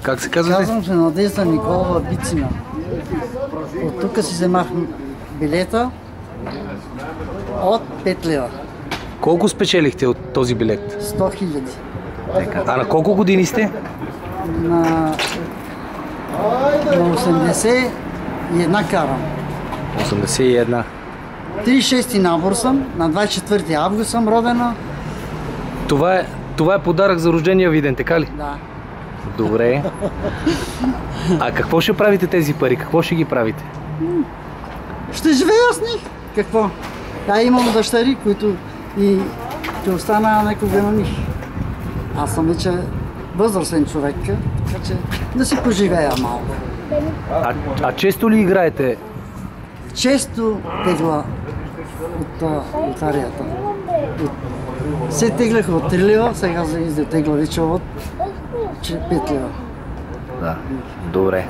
Как се казвате? Казвам се Надежда Николова Бицина. От тук си вземах билета от 5 лева. Колко спечелихте от този билет? 100 хиляди. А на колко години сте? На 81 карам. 81. 36 набор съм, на 24 август съм родена. Това е подарък за рождения ви ден, така ли? Да. Добре. А какво ще правите тези пари? Какво ще ги правите? Ще живея с них. Какво? Имам дъщери, които и ще остана някога на них. Аз съм вече възрастен човек, така че да си поживея малко. А често ли играете? Често тегла от лотарията. Се теглях от 3 лева, сега за тегла вече от 5 лева. Да, добре.